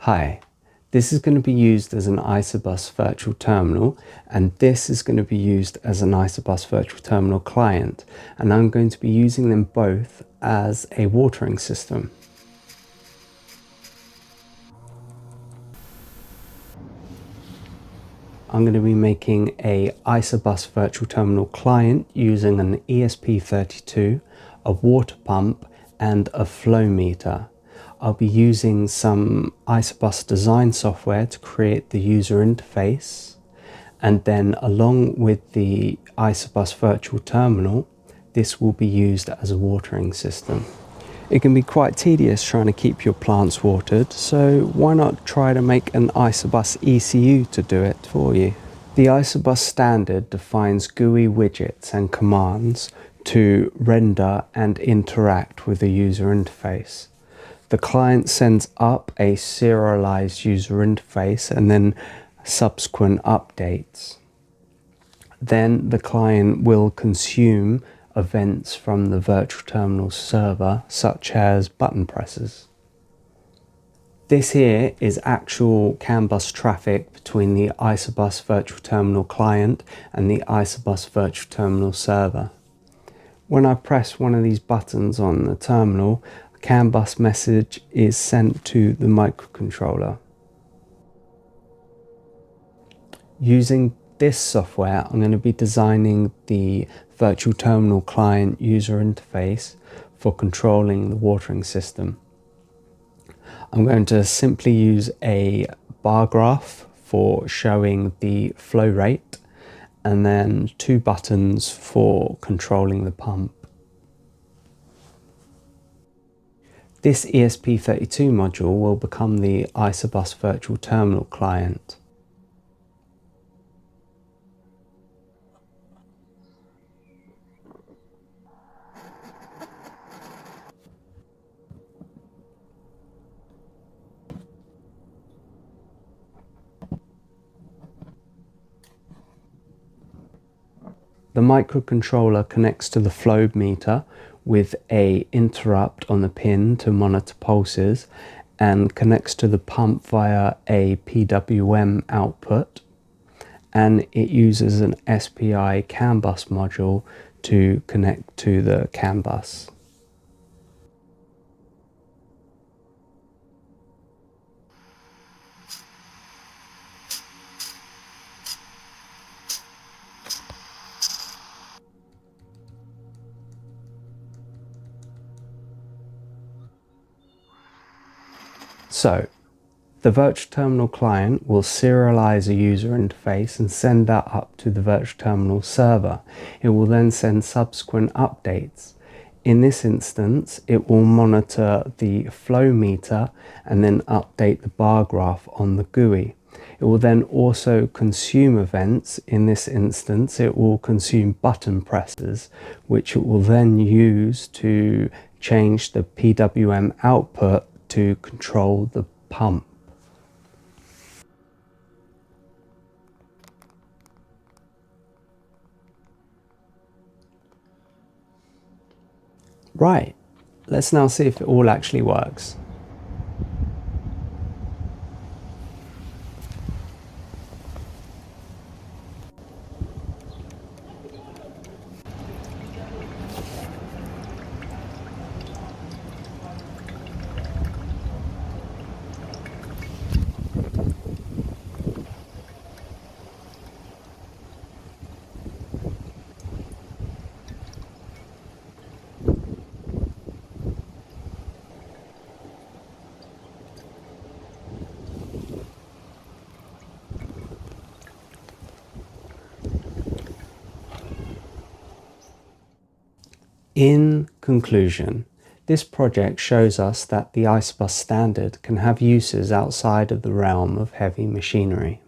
Hi, this is going to be used as an ISOBUS Virtual Terminal, and this is going to be used as an ISOBUS Virtual Terminal client, and I'm going to be using them both as a watering system. I'm going to be making a ISOBUS Virtual Terminal client using an ESP32, a water pump, and a flow meter. I'll be using some ISOBUS design software to create the user interface, and then along with the ISOBUS Virtual Terminal, this will be used as a watering system. It can be quite tedious trying to keep your plants watered, so why not try to make an ISOBUS ECU to do it for you? The ISOBUS standard defines GUI widgets and commands to render and interact with the user interface. The client sends up a serialized user interface and then subsequent updates. Then the client will consume events from the virtual terminal server, such as button presses. This here is actual CAN bus traffic between the ISOBUS Virtual Terminal client and the ISOBUS Virtual Terminal server. When I press one of these buttons on the terminal, a CAN bus message is sent to the microcontroller. Using this software, I'm going to be designing the Virtual Terminal client user interface for controlling the watering system. I'm going to simply use a bar graph for showing the flow rate, and then two buttons for controlling the pump. This ESP32 module will become the ISOBUS Virtual Terminal client. The microcontroller connects to the flow meter with an interrupt on the pin to monitor pulses, and connects to the pump via a PWM output, and it uses an SPI CAN bus module to connect to the CAN bus. So, the Virtual Terminal client will serialize a user interface and send that up to the Virtual Terminal server. It will then send subsequent updates. In this instance, it will monitor the flow meter and then update the bar graph on the GUI. It will then also consume events. In this instance, it will consume button presses, which it will then use to change the PWM output to control the pump. Right, let's now see if it all actually works. In conclusion, this project shows us that the ISOBUS standard can have uses outside of the realm of heavy machinery.